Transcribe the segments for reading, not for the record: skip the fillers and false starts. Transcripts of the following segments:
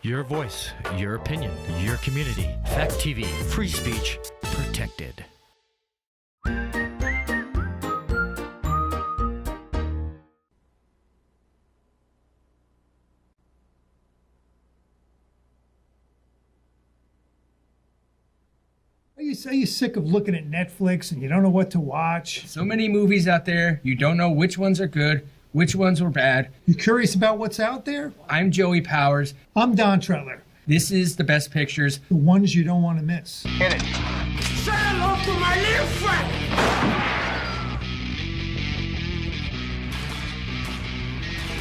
Your voice, your opinion, your community. Fact TV, free speech, protected. Are you sick of looking at Netflix and you don't know what to watch? So many movies out there, you don't know which ones are good, which ones were bad. You curious about what's out there? I'm Joey Powers. I'm Don Tretler. This is The Best Pictures. The ones you don't want to miss. Hit it. Say hello to my little friend!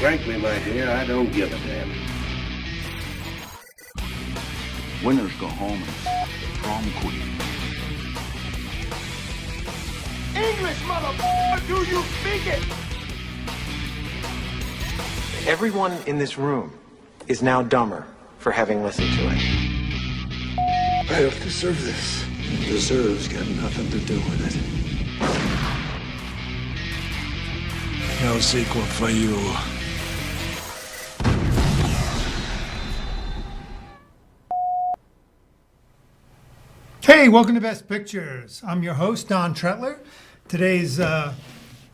Frankly, my dear, I don't give a damn. Winners go home and prom queen. English, motherfucker, do you speak it? Everyone in this room is now dumber for having listened to it. I don't deserve this. Deserves got nothing to do with it. No sequel for you. Hey, welcome to Best Pictures. I'm your host, Don Tretler. Today's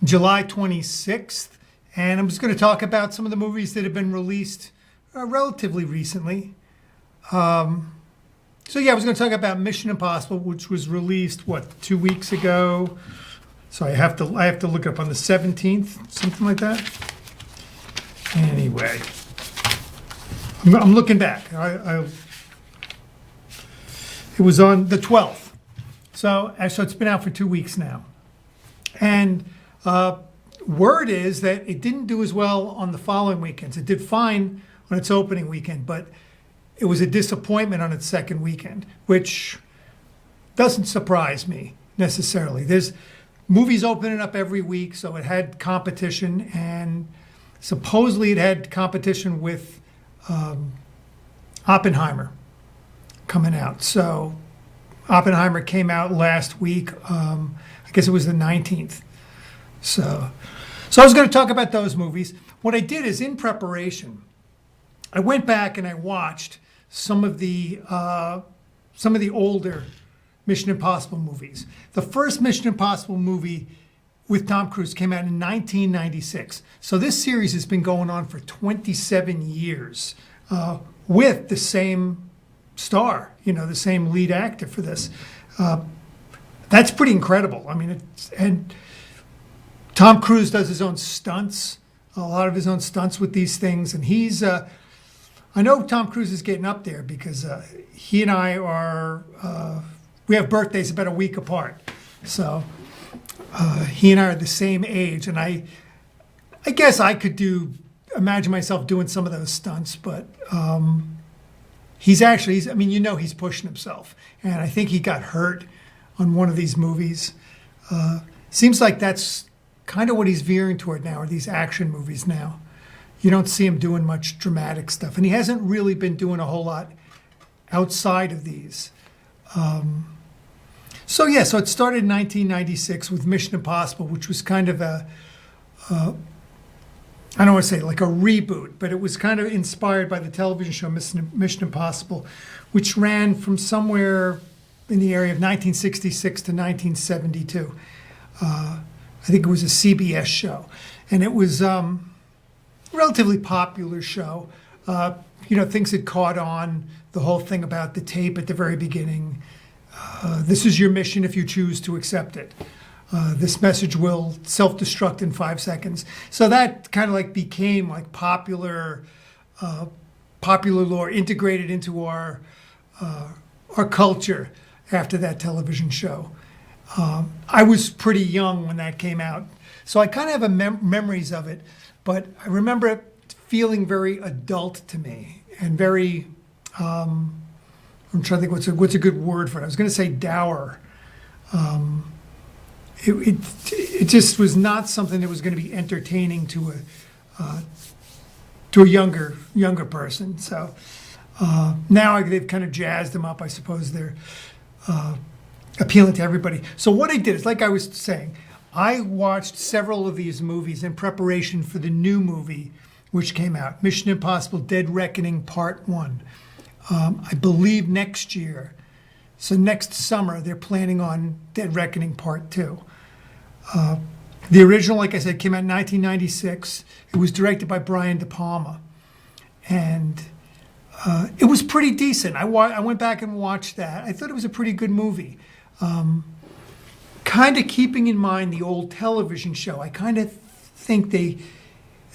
July 26th, and I'm just going to talk about some of the movies that have been released relatively recently. I was going to talk about Mission Impossible, which was released, 2 weeks ago? So I have to look up on the 17th, something like that. Anyway, I'm looking back. It was on the 12th. So it's been out for 2 weeks now. And word is that it didn't do as well on the following weekends. It did fine on its opening weekend, but it was a disappointment on its second weekend, which doesn't surprise me necessarily. There's movies opening up every week, so it had competition, and supposedly it had competition with Oppenheimer coming out. So Oppenheimer came out last week. I guess it was the 19th. So I was going to talk about those movies. What I did is, in preparation, I went back and I watched some of the older Mission Impossible movies. The first Mission Impossible movie with Tom Cruise came out in 1996. So this series has been going on for 27 years with the same star, the same lead actor for this. That's pretty incredible. I mean, and Tom Cruise does his own stunts, a lot of his own stunts with these things, and he's. I know Tom Cruise is getting up there because he and I are. We have birthdays about a week apart, so he and I are the same age, and I guess I could imagine myself doing some of those stunts, but. He's pushing himself. And I think he got hurt on one of these movies. Seems like that's kind of what he's veering toward now, are these action movies now. You don't see him doing much dramatic stuff. And he hasn't really been doing a whole lot outside of these. So it started in 1996 with Mission Impossible, which was kind of I don't want to say like a reboot, but it was kind of inspired by the television show Mission Impossible, which ran from somewhere in the area of 1966 to 1972. I think it was a CBS show. And it was a relatively popular show. Things had caught on, the whole thing about the tape at the very beginning. This is your mission if you choose to accept it. This message will self-destruct in 5 seconds. So that kind of like became like popular lore, integrated into our culture after that television show. I was pretty young when that came out, so I kind of have memories of it, but I remember it feeling very adult to me and very. I'm trying to think what's a good word for it. I was going to say dour. It just was not something that was going to be entertaining to a younger person. So now they've kind of jazzed them up. I suppose they're appealing to everybody. So what I did is, like I was saying, I watched several of these movies in preparation for the new movie which came out. Mission Impossible Dead Reckoning Part 1. I believe next year, so next summer, they're planning on Dead Reckoning Part 2. The original, like I said, came out in 1996. It was directed by Brian De Palma. And it was pretty decent. I went back and watched that. I thought it was a pretty good movie. Kind of keeping in mind the old television show. I kind of think they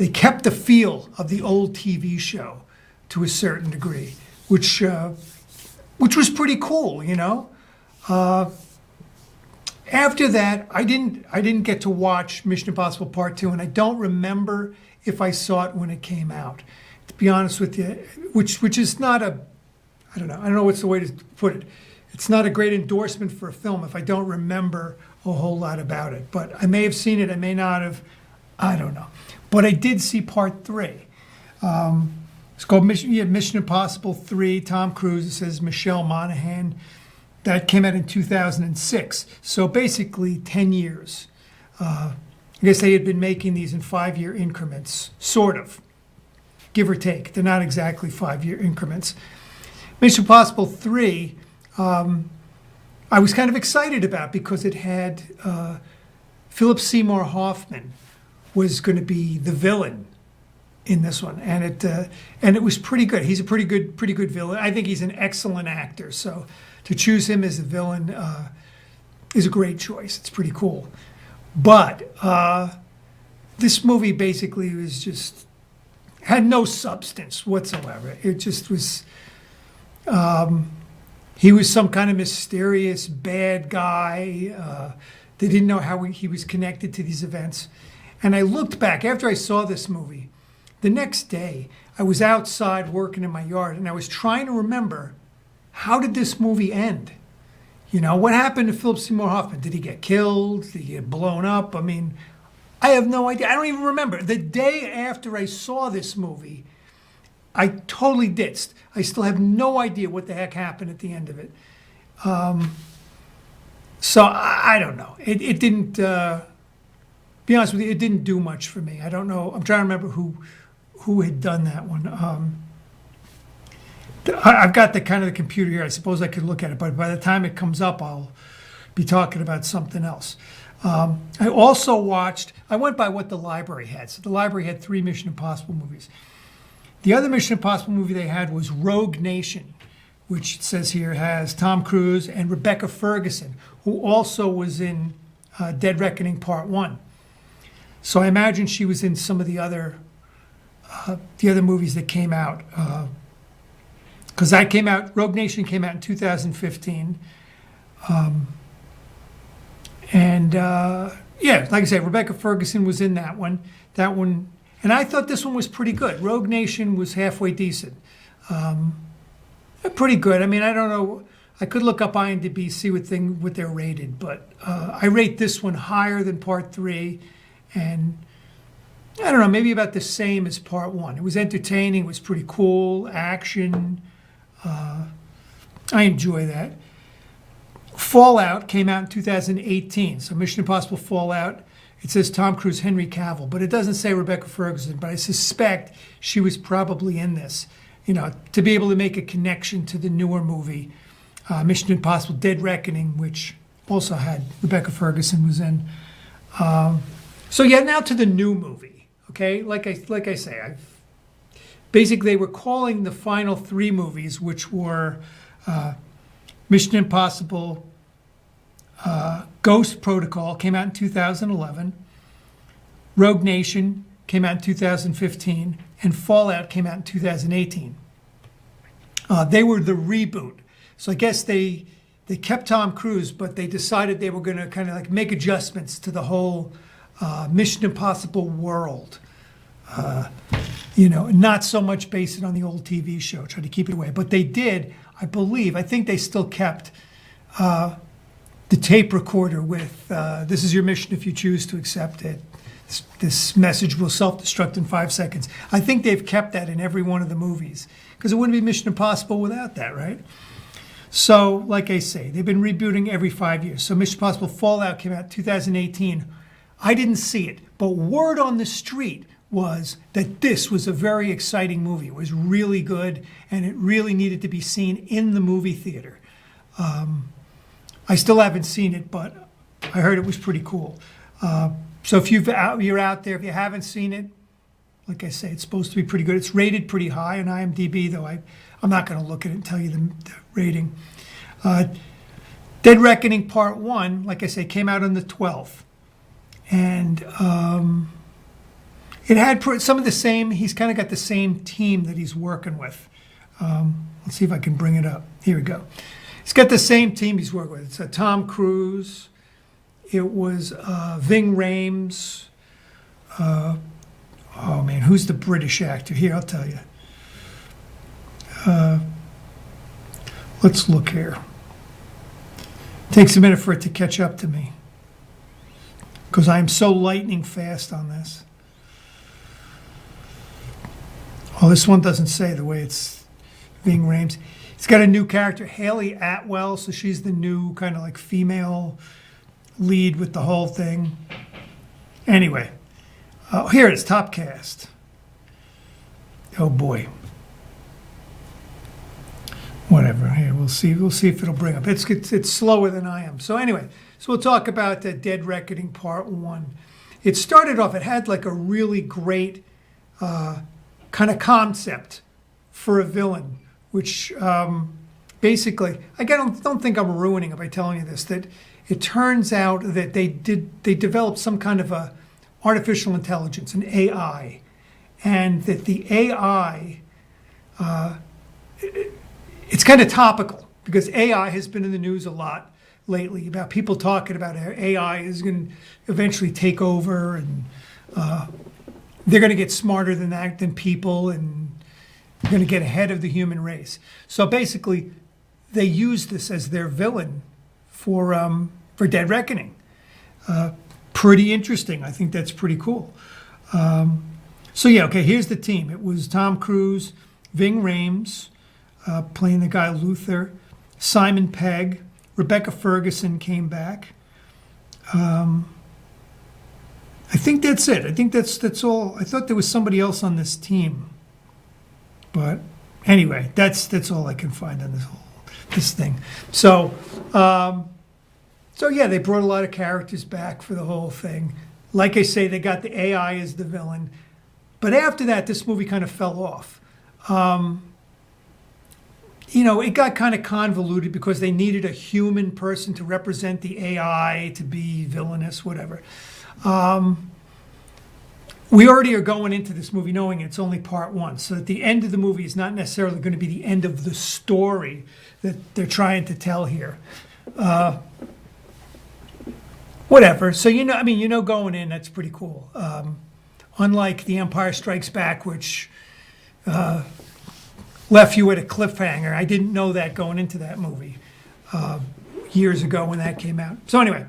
kept the feel of the old TV show to a certain degree, which was pretty cool, you know. After that, I didn't get to watch Mission Impossible Part 2, and I don't remember if I saw it when it came out. To be honest with you, which is not I don't know what's the way to put it. It's not a great endorsement for a film if I don't remember a whole lot about it. But I may have seen it, I may not have, I don't know. But I did see Part 3. It's called Mission Impossible 3, Tom Cruise. It says Michelle Monaghan. That came out in 2006. So basically 10 years. I guess they had been making these in 5-year increments, sort of, give or take. They're not exactly 5-year increments. Mission Impossible 3, I was kind of excited about because it had Philip Seymour Hoffman was going to be the villain in this one, and it was pretty good. He's a pretty good villain. I think he's an excellent actor. So to choose him as the villain is a great choice. It's pretty cool. But this movie basically was just had no substance whatsoever. It just was. He was some kind of mysterious bad guy. They didn't know how he was connected to these events. And I looked back after I saw this movie. The next day, I was outside working in my yard, and I was trying to remember, how did this movie end? You know, what happened to Philip Seymour Hoffman? Did he get killed? Did he get blown up? I mean, I have no idea. I don't even remember. The day after I saw this movie, I totally ditched. I still have no idea what the heck happened at the end of it. So I don't know. It didn't, be honest with you, it didn't do much for me. I don't know. I'm trying to remember who had done that one. I've got the kind of the computer here. I suppose I could look at it, but by the time it comes up, I'll be talking about something else. I also watched, I went by what the library had. So the library had 3 Mission Impossible movies. The other Mission Impossible movie they had was Rogue Nation, which it says here has Tom Cruise and Rebecca Ferguson, who also was in Dead Reckoning Part 1. So I imagine she was in some of the other movies that came out. Because that came out, Rogue Nation came out in 2015. Yeah, like I said, Rebecca Ferguson was in that one. And I thought this one was pretty good. Rogue Nation was halfway decent. Pretty good. I mean, I don't know. I could look up IMDb, see what they're rated, but I rate this one higher than Part 3, and I don't know, maybe about the same as Part 1. It was entertaining. It was pretty cool. Action. I enjoy that. Fallout came out in 2018. So Mission Impossible Fallout. It says Tom Cruise, Henry Cavill, but it doesn't say Rebecca Ferguson, but I suspect she was probably in this, you know, to be able to make a connection to the newer movie, Mission Impossible Dead Reckoning, which also had Rebecca Ferguson was in. So yeah, now to the new movie, okay? Like I say, basically they were calling the final 3 movies, which were Mission Impossible Ghost Protocol, came out in 2011. Rogue Nation came out in 2015. And Fallout came out in 2018. They were the reboot. So I guess they kept Tom Cruise, but they decided they were going to kind of like make adjustments to the whole Mission Impossible world. You know, not so much based it on the old TV show, try to keep it away. But they did, I think they still kept the tape recorder with, this is your mission if you choose to accept it. This message will self-destruct in 5 seconds. I think they've kept that in every one of the movies because it wouldn't be Mission Impossible without that, right? So, like I say, they've been rebooting every 5 years. So Mission Impossible Fallout came out in 2018. I didn't see it, but word on the street was that this was a very exciting movie. It was really good, and it really needed to be seen in the movie theater. I still haven't seen it, but I heard it was pretty cool. So if you're out there, if you haven't seen it, like I say, it's supposed to be pretty good. It's rated pretty high on IMDb, though I'm not going to look at it and tell you the rating. Dead Reckoning Part 1, like I say, came out on the 12th. And it had some of the same, he's kind of got the same team that he's working with. Let's see if I can bring it up. Here we go. He's got the same team he's working with. It's Tom Cruise. It was Ving Rhames. Oh, man, who's the British actor? Here, I'll tell you. Let's look here. Takes a minute for it to catch up to me, because I am so lightning fast on this. Oh, this one doesn't say the way it's Ving Rhames. It's got a new character, Haley Atwell, so she's the new kind of like female lead with the whole thing. Anyway, here it is, top cast. Oh boy. Whatever. Here, we'll see if it'll bring up. It's slower than I am. So anyway, so we'll talk about Dead Reckoning Part 1. It started off, it had like a really great kind of concept for a villain, which basically, I don't think I'm ruining it by telling you this, that it turns out that they developed some kind of a artificial intelligence, an AI, and that the AI, it's kind of topical because AI has been in the news a lot lately about people talking about how AI is going to eventually take over, and they're going to get smarter than people, and they're going to get ahead of the human race. So basically, they use this as their villain for Dead Reckoning. Pretty interesting. I think that's pretty cool. So yeah, okay, here's the team. It was Tom Cruise, Ving Rhames, playing the guy Luther, Simon Pegg, Rebecca Ferguson came back. I think that's it. I think that's all. I thought there was somebody else on this team, but anyway, that's all I can find on this thing. So yeah, they brought a lot of characters back for the whole thing. Like I say, they got the AI as the villain, but after that, this movie kind of fell off. It got kind of convoluted because they needed a human person to represent the AI, to be villainous, whatever. We already are going into this movie knowing it's only part 1, so that the end of the movie is not necessarily going to be the end of the story that they're trying to tell here. Whatever. So, going in, that's pretty cool. Unlike The Empire Strikes Back, which left you at a cliffhanger. I didn't know that going into that movie years ago when that came out. So anyway,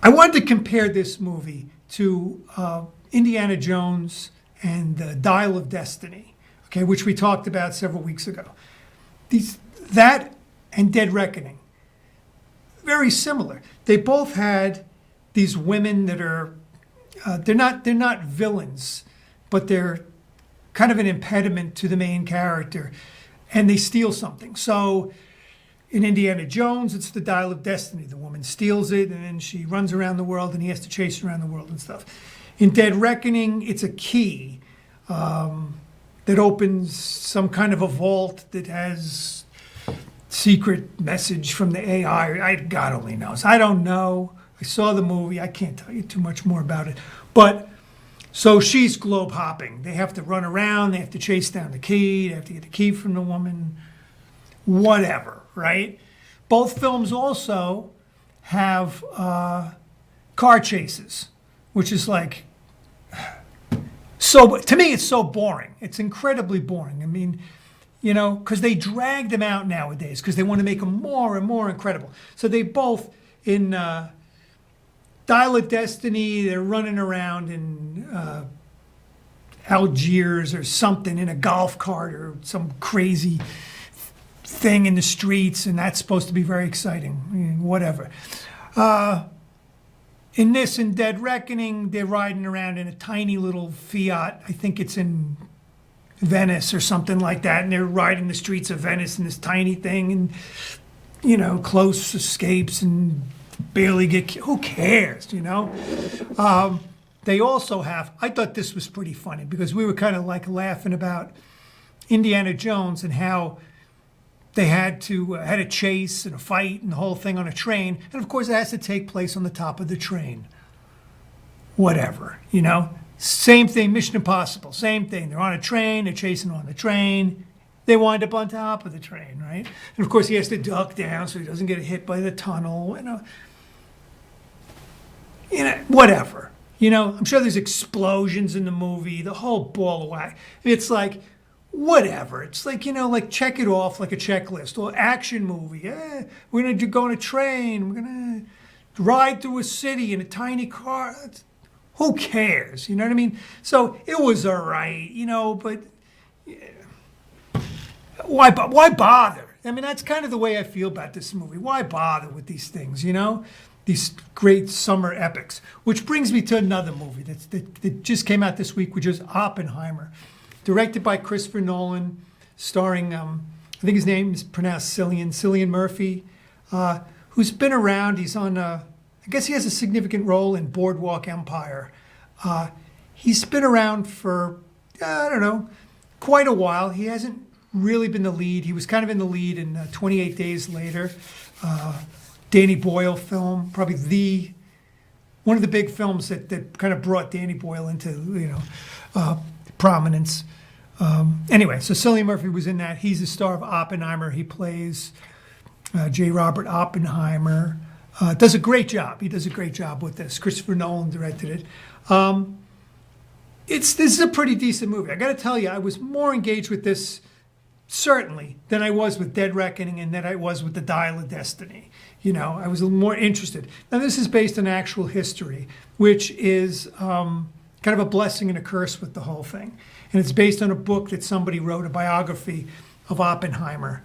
I wanted to compare this movie to Indiana Jones and the Dial of Destiny, okay, which we talked about several weeks ago. That and Dead Reckoning, very similar. They both had these women that are they're not villains, but they're kind of an impediment to the main character, and they steal something. So in Indiana Jones, it's the Dial of Destiny. The woman steals it, and then she runs around the world, and he has to chase her around the world and stuff. In Dead Reckoning, it's a key that opens some kind of a vault that has secret message from the AI. God only knows. I don't know. I saw the movie. I can't tell you too much more about it. But so she's globe hopping. They have to run around. They have to chase down the key. They have to get the key from the woman. Whatever, right? Both films also have car chases, which is like, so to me, it's so boring. It's incredibly boring. I mean, because they drag them out nowadays because they want to make them more and more incredible. So they both, in Dial of Destiny, they're running around in Algiers or something in a golf cart or some crazy thing in the streets, and that's supposed to be very exciting. I mean, whatever. in this, in Dead Reckoning, they're riding around in a tiny little Fiat. I think it's in Venice or something like that. And they're riding the streets of Venice in this tiny thing and, close escapes and barely get who cares, They also have, I thought this was pretty funny because we were kind of like laughing about Indiana Jones and how they had a chase and a fight and the whole thing on a train. And of course it has to take place on the top of the train. Whatever, Same thing, Mission Impossible, same thing. They're on a train, they're chasing on the train. They wind up on top of the train, right? And of course he has to duck down so he doesn't get hit by the tunnel, whatever. I'm sure there's explosions in the movie, the whole ball of wax. It's like, whatever. It's like, like check it off like a checklist. Or action movie. We're going to go on a train. We're going to ride through a city in a tiny car. Who cares? You know what I mean? So it was all right, but why bother? I mean, that's kind of the way I feel about this movie. Why bother with these things, These great summer epics. Which brings me to another movie that just came out this week, which is Oppenheimer. Directed by Christopher Nolan, starring, I think his name is pronounced Cillian Murphy, who's been around. He's on, I guess he has a significant role in Boardwalk Empire. He's been around for, quite a while. He hasn't really been the lead. He was kind of in the lead in 28 Days Later, Danny Boyle film, probably one of the big films that kind of brought Danny Boyle into, prominence. Anyway, so Cillian Murphy was in that. He's the star of Oppenheimer. He plays J. Robert Oppenheimer. Does a great job. He does a great job with this. Christopher Nolan directed it. This is a pretty decent movie. I got to tell you, I was more engaged with this, certainly, than I was with Dead Reckoning and than I was with The Dial of Destiny. I was a little more interested. Now, this is based on actual history, which is kind of a blessing and a curse with the whole thing. And it's based on a book that somebody wrote, a biography of Oppenheimer.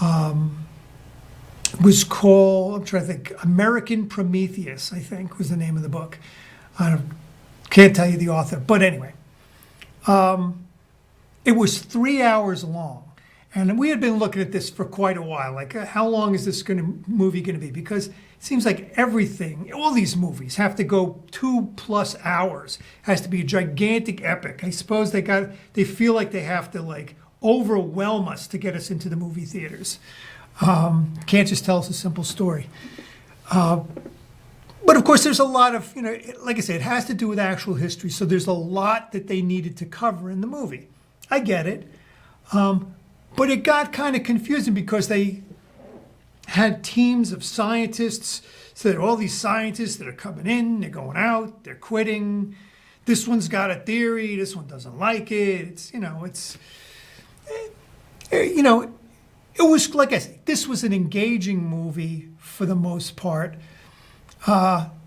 It was called, I'm trying to think, American Prometheus, I think, was the name of the book. I can't tell you the author, but anyway. It was 3 hours long. And we had been looking at this for quite a while. Like, how long is this movie going to be? Because it seems like everything, all these movies have to go 2+ hours. It has to be a gigantic epic. I suppose they feel like they have to overwhelm us to get us into the movie theaters. Can't just tell us a simple story. But of course, there's a lot of, like I said, it has to do with actual history. So there's a lot that they needed to cover in the movie. I get it. But it got kind of confusing because they had teams of scientists. So there are all these scientists that are coming in, they're going out, they're quitting. This one's got a theory, this one doesn't like it. It was, like I said, this was an engaging movie for the most part.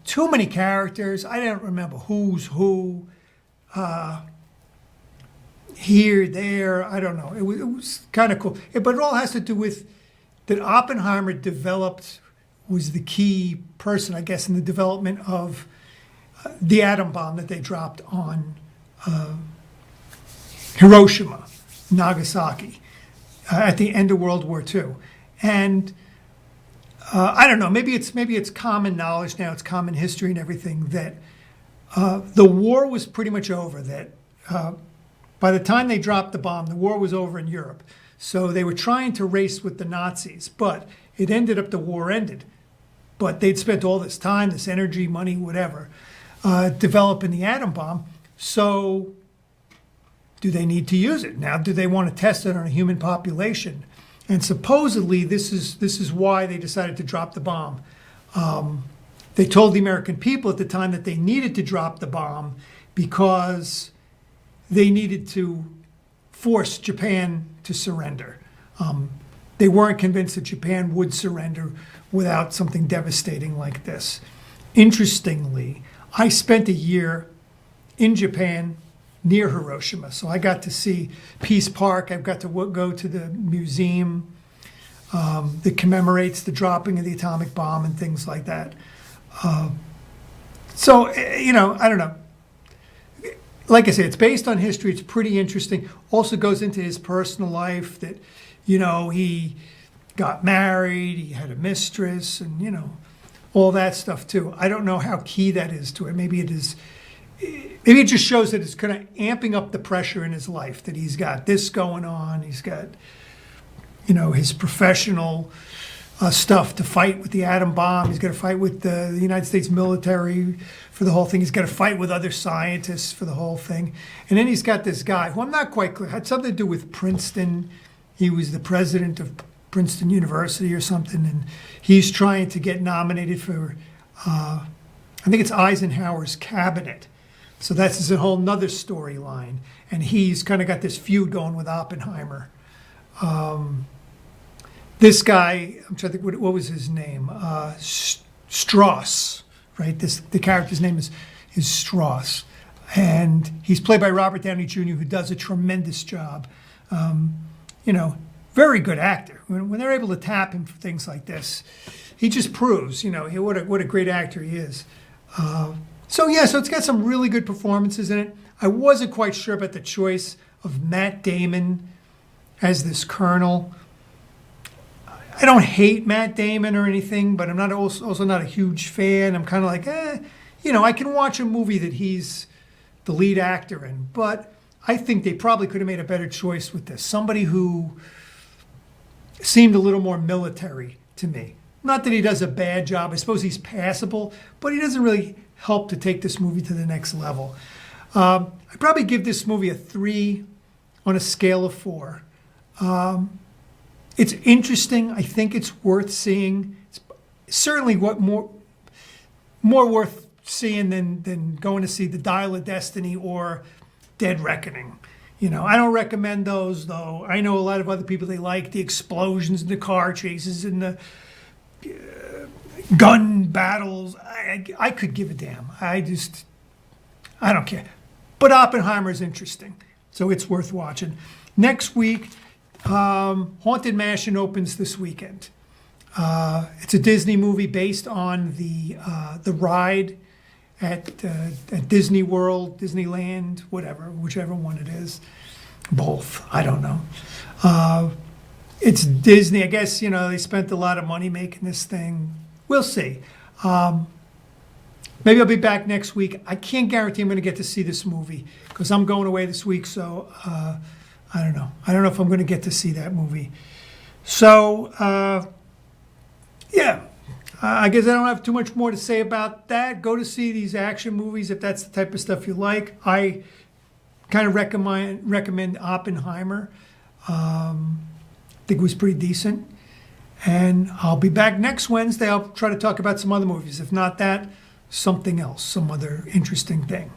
Too many characters. I don't remember who's who. Here, there, I don't know. It was kind of cool. But it all has to do with that Oppenheimer was the key person, I guess, in the development of the atom bomb that they dropped on Hiroshima, Nagasaki, at the end of World War II. And I don't know, maybe it's common knowledge now, it's common history and everything that the war was pretty much over, that by the time they dropped the bomb, the war was over in Europe. So they were trying to race with the Nazis, but it ended up, the war ended. But they'd spent all this time, this energy, money, whatever, developing the atom bomb. So do they need to use it? Now, do they want to test it on a human population? And supposedly this is why they decided to drop the bomb. They told the American people at the time that they needed to drop the bomb because they needed to force Japan to surrender. They weren't convinced that Japan would surrender without something devastating like this. Interestingly, I spent a year in Japan near Hiroshima, so I got to see Peace Park. I got to go to the museum that commemorates the dropping of the atomic bomb and things like that. So, I don't know. Like I said, it's based on history. It's pretty interesting. Also goes into his personal life that, he got married, he had a mistress, and, all that stuff too. I don't know how key that is to it. Maybe it is. Maybe it just shows that it's kind of amping up the pressure in his life, that he's got this going on. He's got, his professional stuff to fight with the atom bomb. He's got to fight with the United States military for the whole thing. He's got to fight with other scientists for the whole thing. And then he's got this guy who I'm not quite clear, had something to do with Princeton. He was the president of Princeton University or something, and he's trying to get nominated for, I think it's Eisenhower's cabinet. So that's a whole nother storyline. And he's kind of got this feud going with Oppenheimer. This guy, I'm trying to think, what was his name? Strauss, right? The character's name is Strauss. And he's played by Robert Downey Jr., who does a tremendous job. Very good actor. When they're able to tap him for things like this, he just proves, what a great actor he is. So it's got some really good performances in it. I wasn't quite sure about the choice of Matt Damon as this colonel. I don't hate Matt Damon or anything, but I'm not also not a huge fan. I'm kind of like, I can watch a movie that he's the lead actor in, but I think they probably could have made a better choice with this. Somebody who seemed a little more military to me. Not that he does a bad job. I suppose he's passable, but he doesn't really help to take this movie to the next level. I'd probably give this movie a 3 on a scale of 4. It's interesting. I think it's worth seeing. It's certainly more worth seeing than going to see The Dial of Destiny or Dead Reckoning. I don't recommend those, though. I know a lot of other people, they like the explosions and the car chases and the gun battles. I could give a damn. I don't care. But Oppenheimer is interesting, so it's worth watching. Next week, Haunted Mansion opens this weekend. It's a Disney movie based on the ride at Disney World, Disneyland, whichever one it is. Both, I don't know. It's Disney. I guess, they spent a lot of money making this thing. We'll see. Maybe I'll be back next week. I can't guarantee I'm going to get to see this movie because I'm going away this week, so I don't know. I don't know if I'm going to get to see that movie. So, I guess I don't have too much more to say about that. Go to see these action movies if that's the type of stuff you like. I kind of recommend Oppenheimer. I think it was pretty decent. And I'll be back next Wednesday. I'll try to talk about some other movies. If not that, something else, some other interesting thing.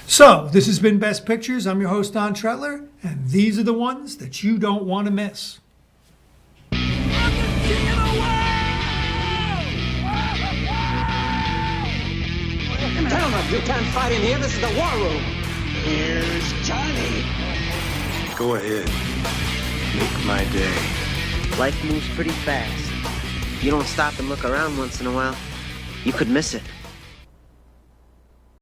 So, this has been Best Pictures. I'm your host, Don Tretler, and these are the ones that you don't want to miss. Gentlemen, you can't fight in here. This is the war room. Here's Johnny. Go ahead. Make my day. Life moves pretty fast. You don't stop and look around once in a while, you could miss it.